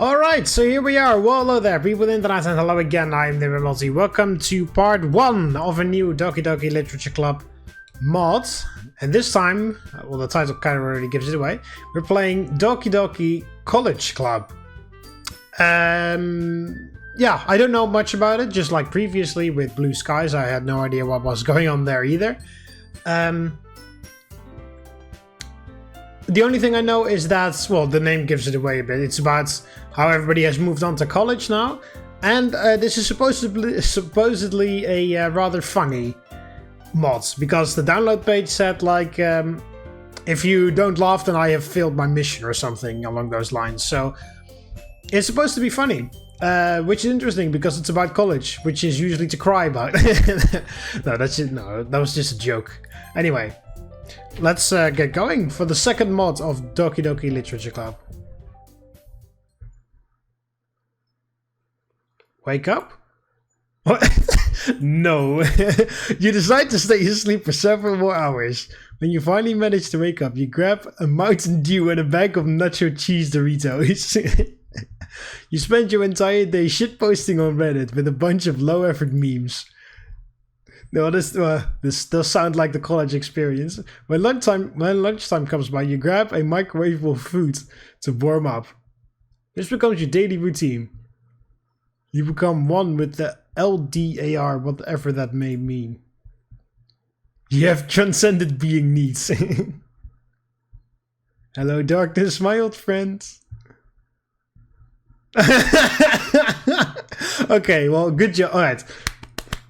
Alright, so here we are. Well, hello there, people in the internet, and hello again. I'm TheMBmulti. Welcome to part 1 of a new Doki Doki Literature Club mod. And this time, well, the title kind of already gives it away. We're playing Doki Doki College Club. Yeah, I don't know much about it. Just like previously with Blue Skies, I had no idea what was going on there either. The only thing I know is that, well, the name gives it away a bit. It's about how everybody has moved on to college now. And this is supposedly a rather funny mod. Because the download page said, like, if you don't laugh, then I have failed my mission or something along those lines. So it's supposed to be funny. Which is interesting because it's about college, which is usually to cry about. No, that was just a joke. Anyway. Let's get going for the second mod of Doki Doki Literature Club. Wake up? What? No. You decide to stay asleep for several more hours. When you finally manage to wake up, you grab a Mountain Dew and a bag of nacho cheese Doritos. You spend your entire day shitposting on Reddit with a bunch of low-effort memes. No, this does sound like the college experience. When lunchtime comes by, you grab a microwavable food to warm up. This becomes your daily routine. You become one with the LDAR, whatever that may mean. You have transcended being needs. Hello, darkness, my old friend. Okay, well, good job. All right.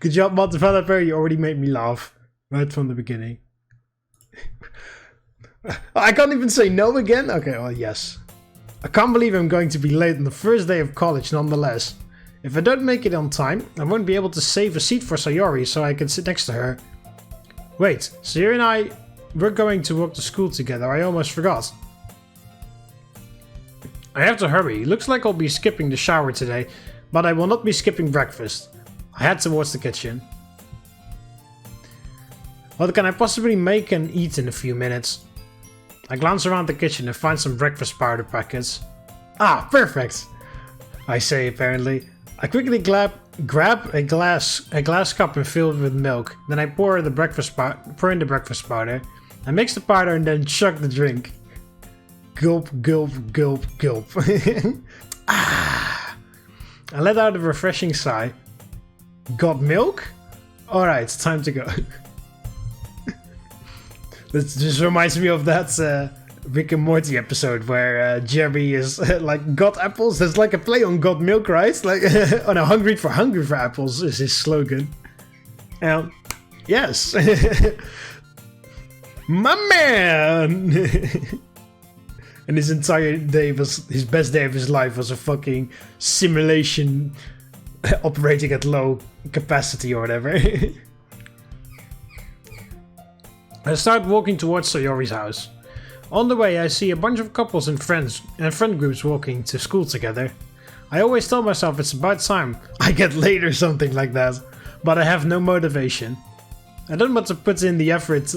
Good job, mod developer. You already made me laugh right from the beginning. I can't even say no again. Okay, well, yes. I can't believe I'm going to be late on the first day of college nonetheless. If I don't make it on time, I won't be able to save a seat for Sayori so I can sit next to her. Wait, Sayori and I, we're going to walk to school together. I almost forgot. I have to hurry. Looks like I'll be skipping the shower today, but I will not be skipping breakfast. I head towards the kitchen. What can I possibly make and eat in a few minutes? I glance around the kitchen and find some breakfast powder packets. Ah, perfect! I say apparently. I quickly grab a glass cup and fill it with milk. Then I pour in the breakfast powder. I mix the powder and then chug the drink. Gulp, gulp, gulp, gulp. Ah! I let out a refreshing sigh. Got milk? Alright, it's time to go. This just reminds me of that Rick and Morty episode where Jerry is like, got apples? There's like a play on got milk, right? Like, oh no, hungry for apples is his slogan. Yes. My man! And his entire day was, his best day of his life was a fucking simulation operating at low capacity or whatever. I start walking towards Sayori's house. On the way, I see a bunch of couples and friend groups walking to school together. I always tell myself it's about time I get late or something like that, but I have no motivation. I don't want to put in the effort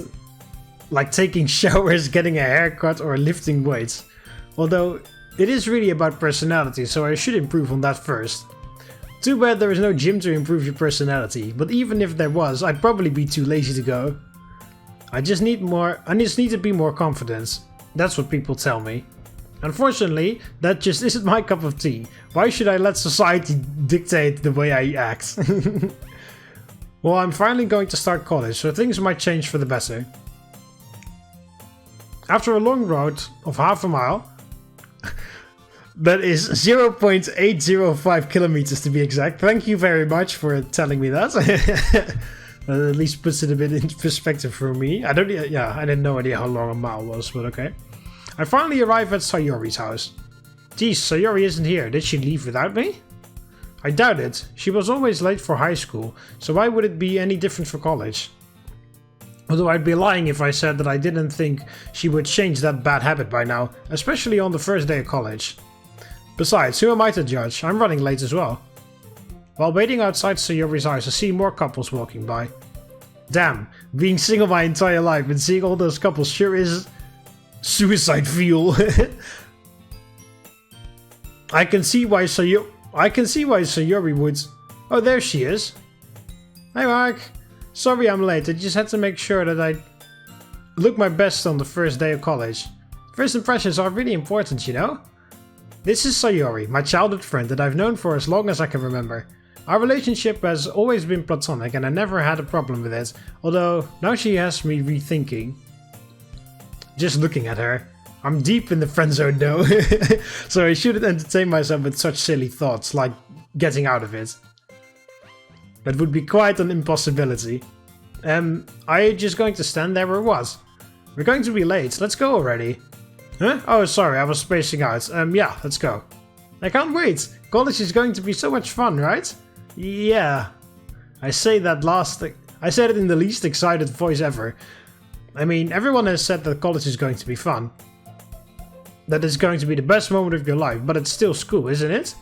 like taking showers, getting a haircut, or lifting weights. Although it is really about personality, so I should improve on that first. Too bad there is no gym to improve your personality, but even if there was, I'd probably be too lazy to go. I just need to be more confident. That's what people tell me. Unfortunately, that just isn't my cup of tea. Why should I let society dictate the way I act? Well, I'm finally going to start college, so things might change for the better. After a long road of half a mile, that is 0.805 kilometers to be exact. Thank you very much for telling me that. That at least puts it a bit in perspective for me. I had no idea how long a mile was, but okay. I finally arrive at Sayori's house. Geez, Sayori isn't here. Did she leave without me? I doubt it. She was always late for high school, so why would it be any different for college? Although I'd be lying if I said that I didn't think she would change that bad habit by now, especially on the first day of college. Besides, who am I to judge? I'm running late as well. While waiting outside Sayori's house, I see more couples walking by. Damn, being single my entire life and seeing all those couples sure is suicide fuel. I can see why Sayori would... Oh, there she is. Hey, Mark. Sorry I'm late. I just had to make sure that I look my best on the first day of college. First impressions are really important, you know? This is Sayori, my childhood friend that I've known for as long as I can remember. Our relationship has always been platonic and I never had a problem with it, although now she has me rethinking. Just looking at her. I'm deep in the friend zone though, so I shouldn't entertain myself with such silly thoughts like getting out of it. That would be quite an impossibility. Are you just going to stand there or what? We're going to be late, let's go already. Huh? Oh, sorry, I was spacing out. Yeah, let's go. I can't wait. College is going to be so much fun, right? Yeah. I said it in the least excited voice ever. I mean, everyone has said that college is going to be fun. That it's going to be the best moment of your life, but it's still school, isn't it?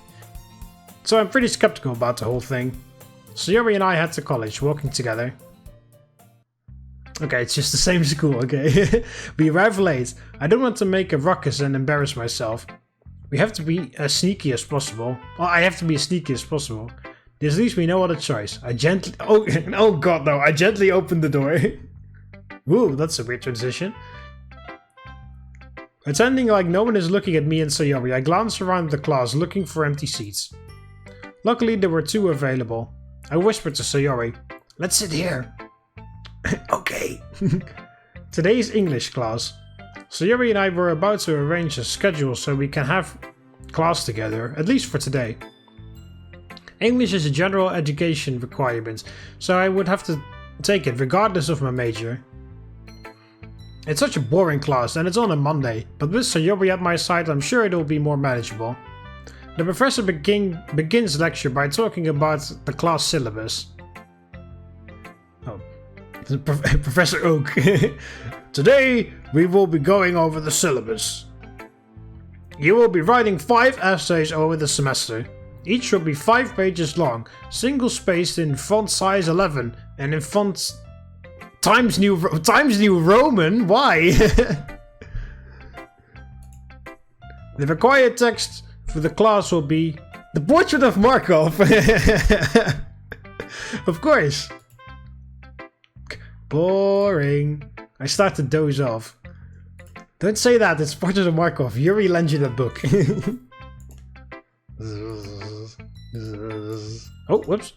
So I'm pretty skeptical about the whole thing. Sayori and I head to college, walking together. Okay, it's just the same school, okay. We arrive late. I don't want to make a ruckus and embarrass myself. We have to be as sneaky as possible. Well, I have to be as sneaky as possible. This leaves me no other choice. I gently... Oh god, no. I gently open the door. Woo, that's a weird transition. Pretending like no one is looking at me and Sayori, I glance around the class looking for empty seats. Luckily, there were 2 available. I whispered to Sayori, "Let's sit here." Okay. Today's English class. Sayori and I were about to arrange a schedule so we can have class together, at least for today. English is a general education requirement, so I would have to take it regardless of my major. It's such a boring class and it's on a Monday, but with Sayori at my side I'm sure it'll be more manageable. The professor begins lecture by talking about the class syllabus. Oh, Professor Oak. Today we will be going over the syllabus. You will be writing 5 essays over the semester. Each will be 5 pages long, single-spaced in font size 11 and in font Times New Roman? Why? The required text for the class will be the portrait of Markov. Of course. Boring. I start to doze off. Don't say that, it's portrait of Markov. Yuri lent you that book. Oh, whoops.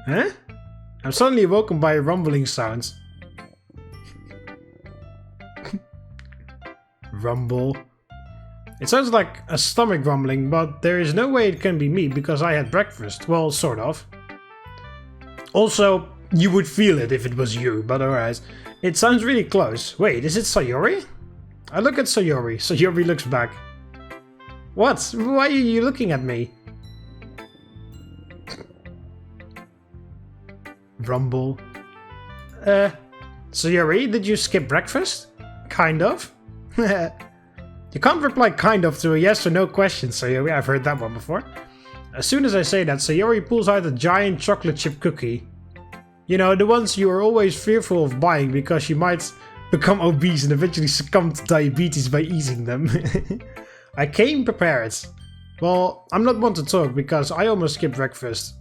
Huh? I'm suddenly woken by a rumbling sound. Rumble. It sounds like a stomach rumbling, but there is no way it can be me because I had breakfast. Well, sort of. Also, you would feel it if it was you, but alright. It sounds really close. Wait, is it Sayori? I look at Sayori. Sayori looks back. What? Why are you looking at me? Rumble. Sayori, did you skip breakfast? Kind of. You can't reply kind of to a yes or no question, Sayori. I've heard that one before. As soon as I say that, Sayori pulls out a giant chocolate chip cookie. You know, the ones you are always fearful of buying because you might become obese and eventually succumb to diabetes by eating them. I came prepared. Well, I'm not one to talk because I almost skipped breakfast.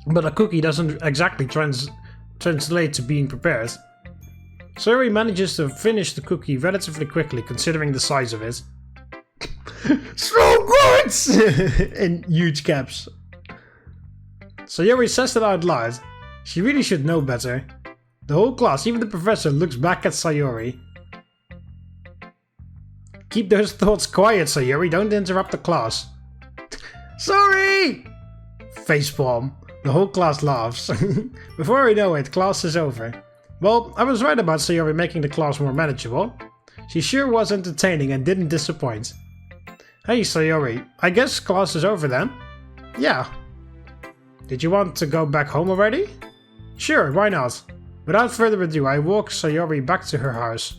But a cookie doesn't exactly translate to being prepared. Sayori manages to finish the cookie relatively quickly considering the size of it. So good! In huge caps. Sayori says that out loud. She really should know better. The whole class, even the professor, looks back at Sayori. Keep those thoughts quiet, Sayori. Don't interrupt the class. Sorry! Facepalm. The whole class laughs. Before I know it, class is over. Well, I was right about Sayori making the class more manageable. She sure was entertaining and didn't disappoint. Hey Sayori, I guess class is over then? Yeah. Did you want to go back home already? Sure, why not? Without further ado, I walk Sayori back to her house.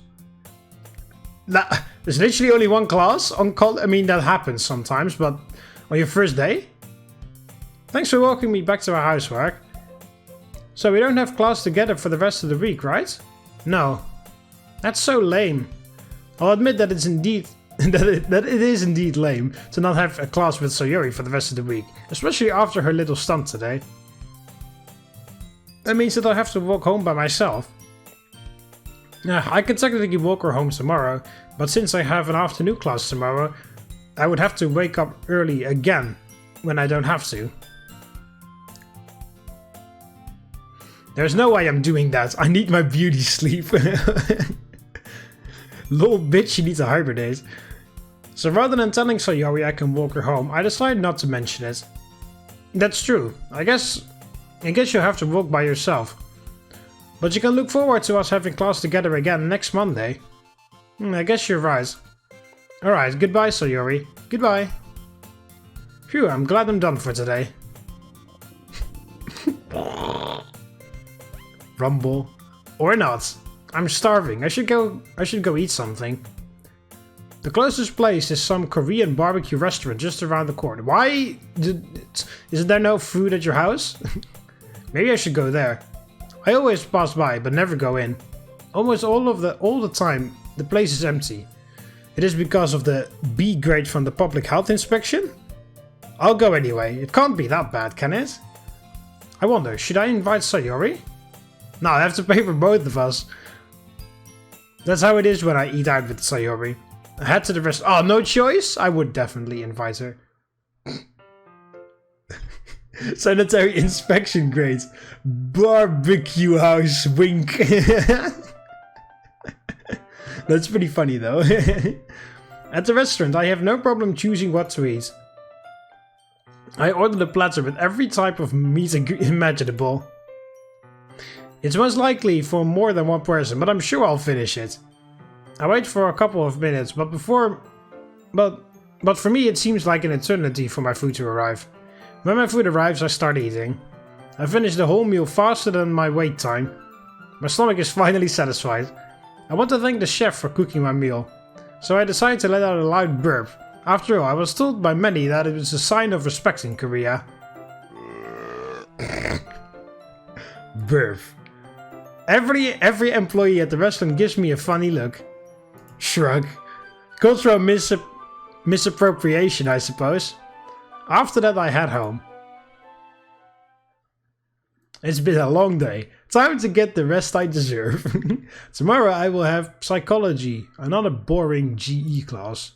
There's literally only one class on I mean, that happens sometimes, but on your first day? Thanks for walking me back to our house, Mark. So we don't have class together for the rest of the week, right? No. That's so lame. I'll admit that it's indeed that it is indeed lame to not have a class with Sayori for the rest of the week, especially after her little stunt today. That means that I'll have to walk home by myself. I can technically walk her home tomorrow, but since I have an afternoon class tomorrow, I would have to wake up early again when I don't have to. There's no way I'm doing that. I need my beauty sleep. Lol bitch, she needs to hibernate. So rather than telling Sayori I can walk her home, I decided not to mention it. That's true. I guess you'll have to walk by yourself. But you can look forward to us having class together again next Monday. I guess you're right. Alright, goodbye Sayori. Goodbye. Phew, I'm glad I'm done for today. Rumble. Or not. I'm starving. I should go eat something. The closest place is some Korean barbecue restaurant just around the corner. Why? Isn't there no food at your house? Maybe I should go there. I always pass by, but never go in. Almost all the time, the place is empty. It is because of the B grade from the public health inspection? I'll go anyway. It can't be that bad, can it? I wonder, should I invite Sayori? No, I have to pay for both of us. That's how it is when I eat out with Sayori. I head to the rest. Oh, no choice? I would definitely invite her. Sanitary inspection grades. Barbecue house wink. That's pretty funny though. At the restaurant, I have no problem choosing what to eat. I ordered a platter with every type of meat imaginable. It's most likely for more than one person, but I'm sure I'll finish it. I wait for a couple of minutes, but for me it seems like an eternity for my food to arrive. When my food arrives, I start eating. I finish the whole meal faster than my wait time. My stomach is finally satisfied. I want to thank the chef for cooking my meal, so I decided to let out a loud burp. After all, I was told by many that it was a sign of respect in Korea. Burp. Every employee at the restaurant gives me a funny look. Shrug. Cultural misappropriation, I suppose. After that, I head home. It's been a long day. Time to get the rest I deserve. Tomorrow I will have psychology, another boring GE class.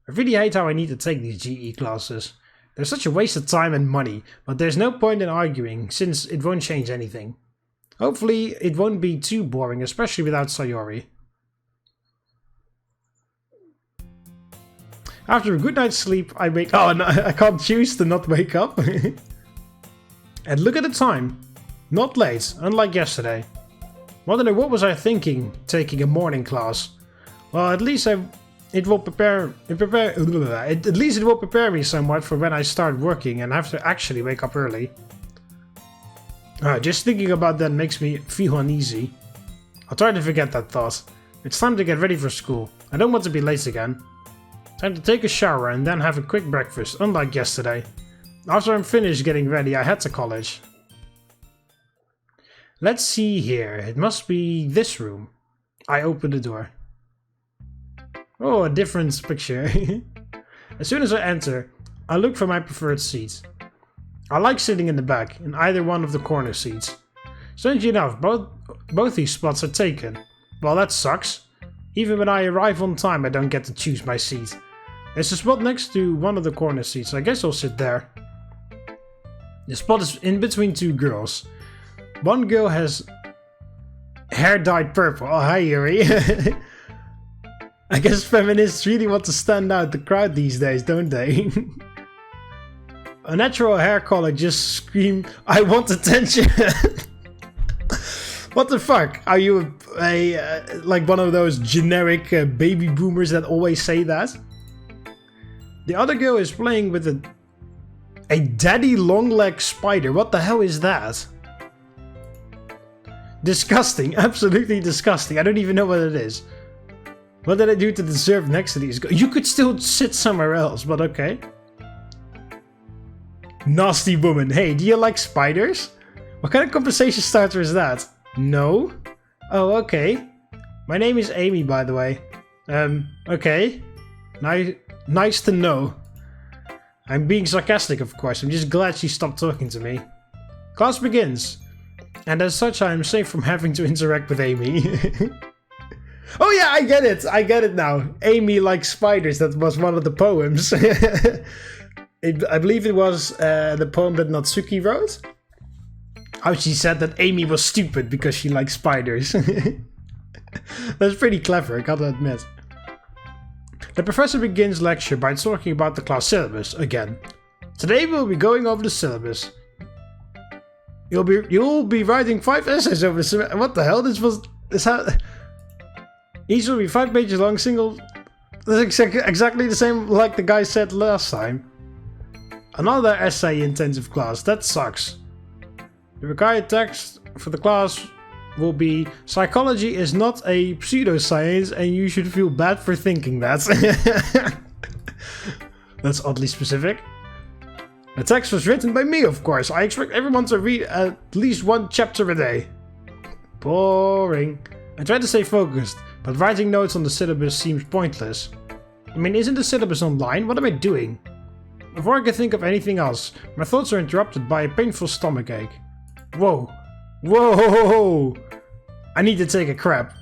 I really hate how I need to take these GE classes. They're such a waste of time and money, but there's no point in arguing since it won't change anything. Hopefully it won't be too boring, especially without Sayori. After a good night's sleep, I wake up. Oh, no, I can't choose to not wake up. And look at the time. Not late, unlike yesterday. Wonder what was I thinking, taking a morning class? Well, at least it will prepare me somewhat for when I start working and have to actually wake up early. Just thinking about that makes me feel uneasy. I'll try to forget that thought. It's time to get ready for school. I don't want to be late again. Time to take a shower and then have a quick breakfast, unlike yesterday. After I'm finished getting ready, I head to college. Let's see here. It must be this room. I open the door. Oh, a different picture. As soon as I enter, I look for my preferred seat. I like sitting in the back, in either one of the corner seats. Strangely enough, both these spots are taken. Well, that sucks. Even when I arrive on time, I don't get to choose my seat. There's a spot next to one of the corner seats, so I guess I'll sit there. The spot is in between two girls. One girl has hair dyed purple. Oh, hi Yuri. I guess feminists really want to stand out the crowd these days, don't they? A natural hair color just screamed, I want attention. What the fuck? Are you like one of those generic baby boomers that always say that? The other girl is playing with a daddy long leg spider. What the hell is that? Disgusting. Absolutely disgusting. I don't even know what it is. What did I do to deserve next to these guys? You could still sit somewhere else, but okay. Nasty woman. Hey, do you like spiders? What kind of conversation starter is that? No? Oh, okay. My name is Amy, by the way. Okay. Nice to know. I'm being sarcastic, of course. I'm just glad she stopped talking to me. Class begins. And as such, I am safe from having to interact with Amy. Oh yeah, I get it. I get it now. Amy likes spiders. That was one of the poems. I believe it was the poem that Natsuki wrote. How she said that Amy was stupid because she likes spiders. That's pretty clever, I gotta admit. The professor begins lecture by talking about the class syllabus again. Today we'll be going over the syllabus. You'll be writing 5 essays over the semester. What the hell? Each will be 5 pages long, single. That's exactly the same like the guy said last time. Another essay intensive class. That sucks. The required text for the class will be psychology is not a pseudoscience and you should feel bad for thinking that. That's oddly specific. The text was written by me, of course. I expect everyone to read at least 1 chapter a day. Boring. I try to stay focused, but writing notes on the syllabus seems pointless. I mean, isn't the syllabus online? What am I doing? Before I can think of anything else, my thoughts are interrupted by a painful stomachache. Whoa. Whoa! I need to take a crap.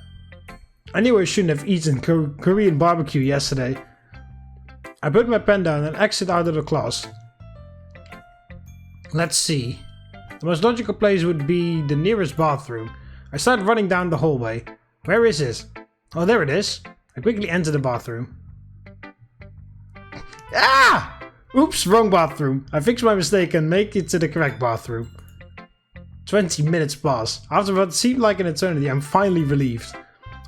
I knew I shouldn't have eaten Korean barbecue yesterday. I put my pen down and exit out of the class. Let's see. The most logical place would be the nearest bathroom. I start running down the hallway. Where is it? Oh, there it is. I quickly enter the bathroom. Ah! Oops, wrong bathroom. I fix my mistake and make it to the correct bathroom. 20 minutes pass. After what seemed like an eternity, I'm finally relieved.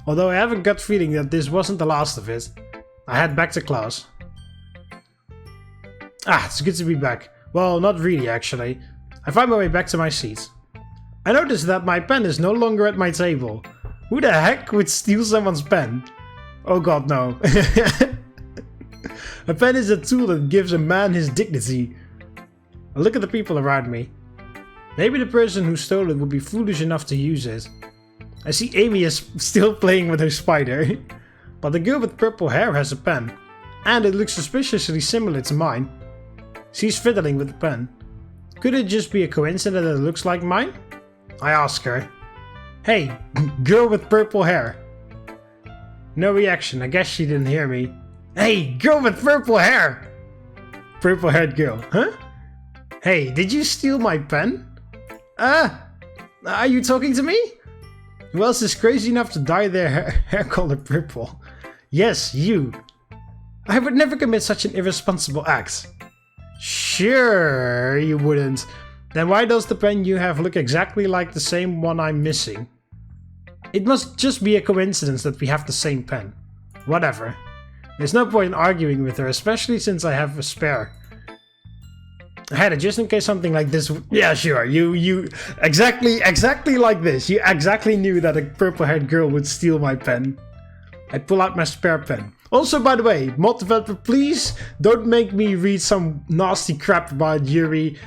Although I have a gut feeling that this wasn't the last of it. I head back to class. It's good to be back. Well, not really actually. I find my way back to my seat. I notice that my pen is no longer at my table. Who the heck would steal someone's pen? Oh god, no. A pen is a tool that gives a man his dignity. I look at the people around me. Maybe the person who stole it would be foolish enough to use it. I see Amy is still playing with her spider. But the girl with purple hair has a pen. And it looks suspiciously similar to mine. She's fiddling with the pen. Could it just be a coincidence that it looks like mine? I ask her. Hey, girl with purple hair. No reaction, I guess she didn't hear me. Hey, girl with purple hair! Purple haired girl, huh? Hey, did you steal my pen? Are you talking to me? Who else is crazy enough to dye their hair color purple? Yes, you. I would never commit such an irresponsible act. Sure, you wouldn't. Then why does the pen you have look exactly like the same one I'm missing? It must just be a coincidence that we have the same pen. Whatever. There's no point in arguing with her, especially since I have a spare. I had it just in case something like this. Yeah, sure. You exactly like this. You exactly knew that a purple-haired girl would steal my pen. I pull out my spare pen. Also, by the way, mod developer, please don't make me read some nasty crap about Yuri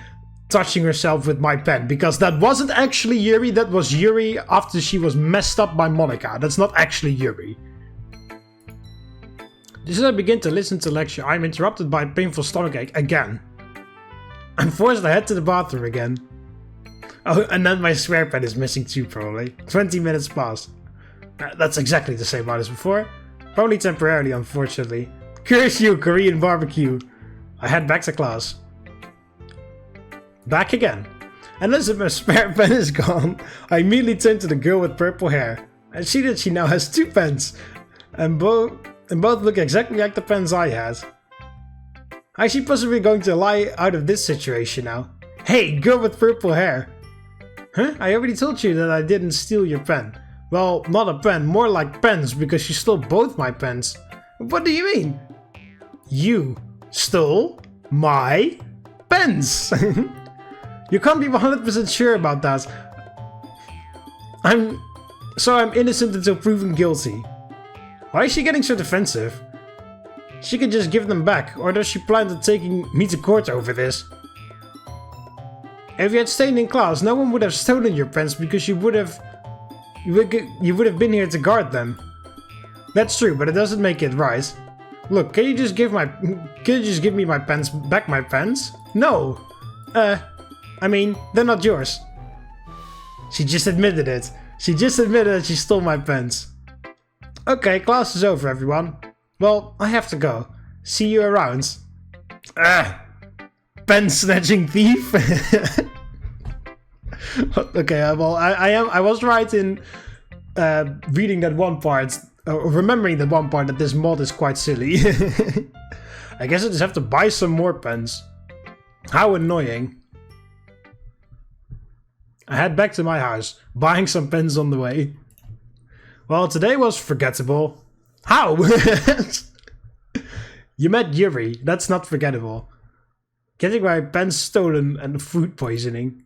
touching herself with my pen, because that wasn't actually Yuri. That was Yuri after she was messed up by Monica. That's not actually Yuri. Just as I begin to listen to lecture, I am interrupted by a painful stomachache again. I'm forced to head to the bathroom again. Oh, and then my square pen is missing too, probably. 20 minutes pass. That's exactly the same amount as before. Probably temporarily, unfortunately. Curse you, Korean barbecue. I head back to class. Back again. Unless my spare pen is gone, I immediately turn to the girl with purple hair. I see that she now has 2 pens. And both look exactly like the pens I had. How is she possibly going to lie out of this situation now? Hey, girl with purple hair. Huh? I already told you that I didn't steal your pen. Well, not a pen, more like pens, because you stole both my pens. What do you mean? You stole my pens. You can't be 100% sure about that. I'm innocent until proven guilty. Why is she getting so defensive? She could just give them back, or does she plan on taking me to court over this? If you had stayed in class, no one would have stolen your pens because you would have You would have been here to guard them. That's true, but it doesn't make it right. Look, can you just give me my pens back? My pens? No. I mean, they're not yours. She just admitted it. She just admitted that she stole my pens. Okay, class is over, everyone. Well, I have to go. See you around. Pen snatching thief. Okay, well, I was right in reading that one part, remembering that one part that this mod is quite silly. I guess I just have to buy some more pens. How annoying. I head back to my house, buying some pens on the way. Well, today was forgettable. How? You met Yuri, that's not forgettable. Getting my pens stolen and food poisoning.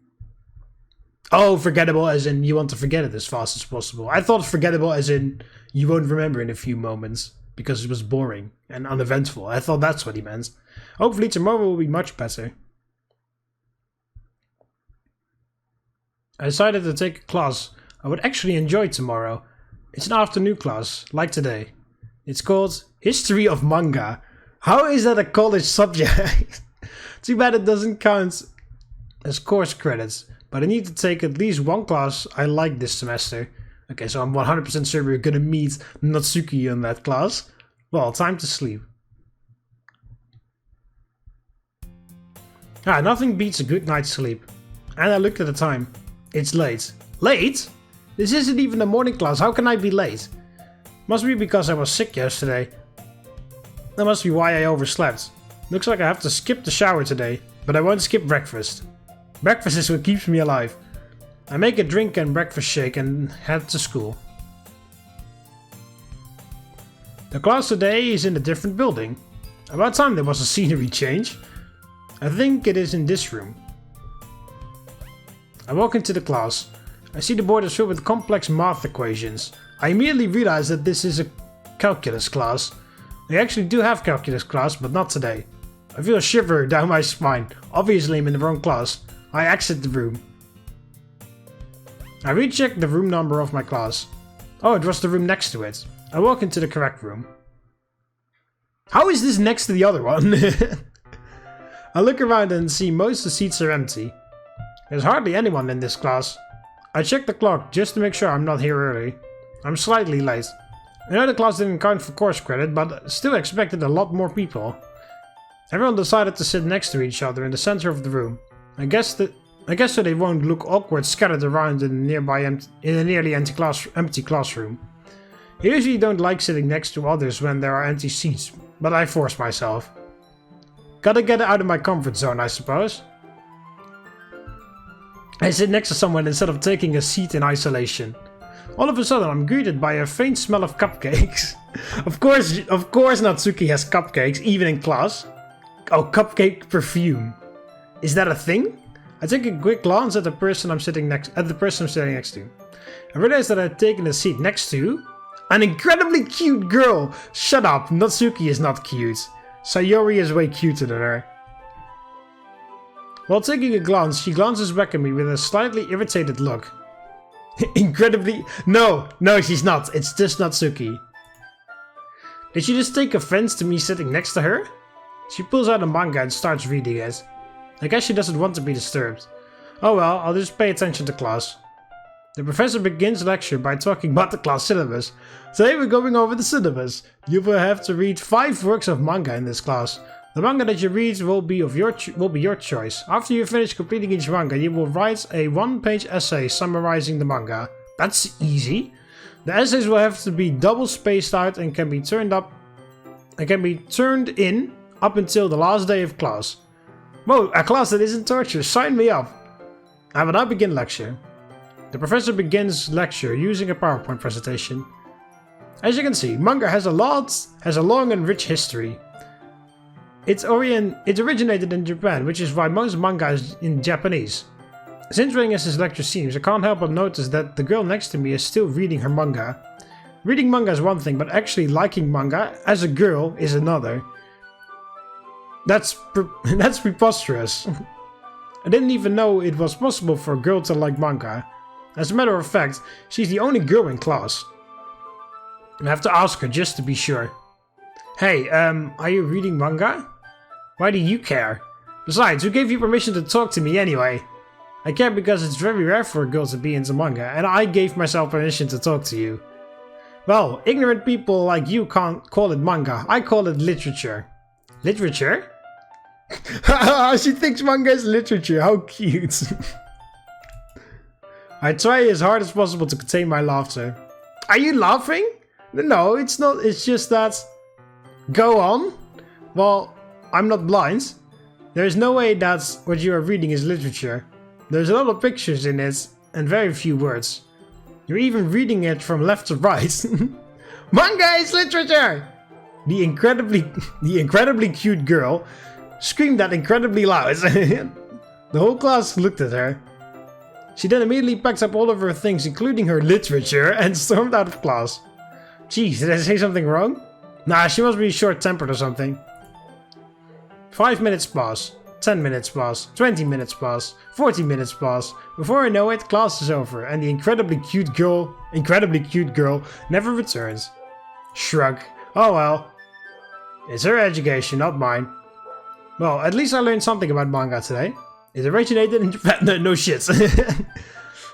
Oh, forgettable as in you want to forget it as fast as possible. I thought forgettable as in you won't remember in a few moments because it was boring and uneventful. I thought that's what he meant. Hopefully tomorrow will be much better. I decided to take a class I would actually enjoy tomorrow. It's an afternoon class, like today. It's called History of Manga. How is that a college subject? Too bad it doesn't count as course credits, but I need to take at least one class I like this semester. Okay, so I'm 100% sure we're gonna meet Natsuki in that class. Well, time to sleep. Nothing beats a good night's sleep. And I looked at the time. It's late. Late? This isn't even a morning class, how can I be late? Must be because I was sick yesterday. That must be why I overslept. Looks like I have to skip the shower today, but I won't skip breakfast. Breakfast is what keeps me alive. I make a drink and breakfast shake and head to school. The class today is in a different building. About time there was a scenery change. I think it is in this room. I walk into the class. I see the board is filled with complex math equations. I immediately realize that this is a calculus class. They actually do have calculus class, but not today. I feel a shiver down my spine. Obviously I'm in the wrong class. I exit the room. I recheck the room number of my class. Oh, it was the room next to it. I walk into the correct room. How is this next to the other one? I look around and see most of the seats are empty. There's hardly anyone in this class. I check the clock just to make sure I'm not here early. I'm slightly late. I know the class didn't count for course credit, but still expected a lot more people. Everyone decided to sit next to each other in the center of the room. I guess so they won't look awkward scattered around in a nearly empty classroom. I usually don't like sitting next to others when there are empty seats, but I force myself. Gotta get out of my comfort zone, I suppose. I sit next to someone instead of taking a seat in isolation. All of a sudden I'm greeted by a faint smell of cupcakes. Of course Natsuki has cupcakes, even in class. Oh, cupcake perfume. Is that a thing? I take a quick glance at the person I'm sitting next to. I realize that I've taken a seat next to an incredibly cute girl. Shut up, Natsuki is not cute. Sayori is way cuter than her. While taking a glance, she glances back at me with a slightly irritated look. Incredibly... No, she's not. It's just Natsuki. Did she just take offense to me sitting next to her? She pulls out a manga and starts reading it. I guess she doesn't want to be disturbed. Oh well, I'll just pay attention to class. The professor begins the lecture by talking about the class syllabus. Today we're going over the syllabus. You will have to read 5 works of manga in this class. The manga that you read will be your choice. After you finish completing each manga, you will write a 1-page essay summarizing the manga. That's easy. The essays will have to be double spaced out and can be turned in up until the last day of class. Whoa, a class that isn't torture. Sign me up. I will now begin lecture. The professor begins lecture using a PowerPoint presentation. As you can see, manga has a long and rich history. It originated in Japan, which is why most manga is in Japanese. As interesting as this lecture seems, I can't help but notice that the girl next to me is still reading her manga. Reading manga is one thing, but actually liking manga as a girl is another. That's preposterous. I didn't even know it was possible for a girl to like manga. As a matter of fact, she's the only girl in class. I have to ask her just to be sure. Hey, are you reading manga? Why do you care? Besides, who gave you permission to talk to me anyway? I care because it's very rare for a girl to be into manga, and I gave myself permission to talk to you. Well, ignorant people like you can't call it manga. I call it literature. Literature? She thinks manga is literature. How cute. I try as hard as possible to contain my laughter. Are you laughing? No, it's not. It's just that... Go on. Well, I'm not blind. There is no way that what you are reading is literature. There's a lot of pictures in it and very few words. You're even reading it from left to right. Manga is literature! The incredibly cute girl screamed that incredibly loud. The whole class looked at her. She then immediately packed up all of her things, including her literature, and stormed out of class. Jeez, did I say something wrong? Nah, she must be short-tempered or something. 5 minutes pass, 10 minutes pass, 20 minutes pass, 40 minutes pass. Before I know it, class is over, and the incredibly cute girl never returns. Shrug. Oh well. It's her education, not mine. Well, at least I learned something about manga today. It originated in Japan. No shit.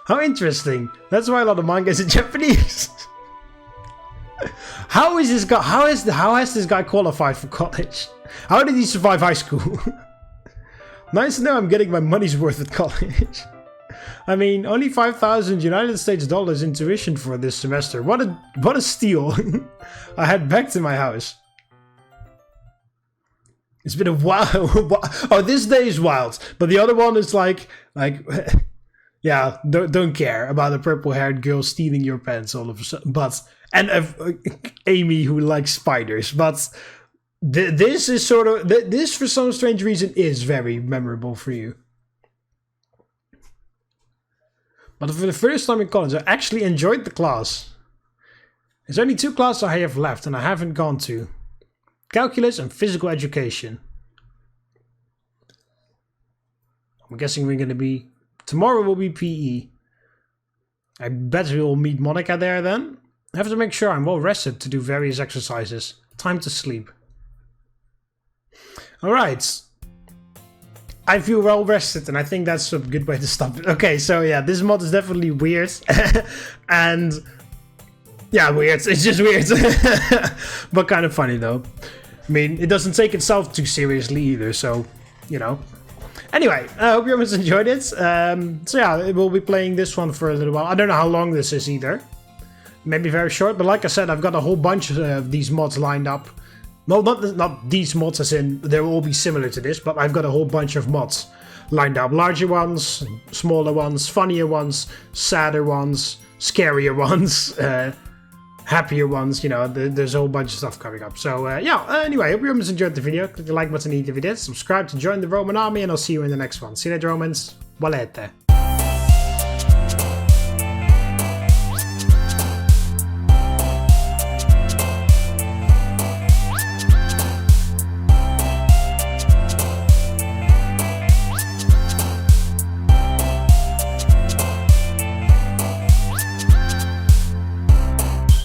How interesting. That's why a lot of manga is in Japanese. How is this guy? How has this guy qualified for college? How did he survive high school? Nice to know I'm getting my money's worth at college. I mean, only 5,000 United States dollars in tuition for this semester. What a steal. I head back to my house. It's been a while. Oh, this day is wild, but the other one is like, yeah, don't care about a purple-haired girl stealing your pants all of a sudden. But and Amy who likes spiders. But this is sort of this for some strange reason is very memorable for you. But for the first time in college, I actually enjoyed the class. There's only 2 classes I have left, and I haven't gone to. Calculus and physical education. I'm guessing we're going to be... Tomorrow will be PE. I bet we will meet Monica there then. I have to make sure I'm well rested to do various exercises. Time to sleep. Alright. I feel well rested and I think that's a good way to stop it. Okay, so yeah, this mod is definitely weird. And... yeah, weird. It's just weird. But kind of funny though. I mean, it doesn't take itself too seriously either, so, you know. Anyway, I hope you guys enjoyed it. So yeah, we'll be playing this one for a little while. I don't know how long this is either. Maybe very short, but like I said, I've got a whole bunch of these mods lined up. Well, not these mods as in, they will all be similar to this, but I've got a whole bunch of mods lined up. Larger ones, smaller ones, funnier ones, sadder ones, scarier ones, happier ones, you know, there's a whole bunch of stuff coming up. So, yeah, anyway, I hope you guys enjoyed the video. Click the like button if you did, subscribe to join the Roman army, and I'll see you in the next one. See you later, Romans. Valete.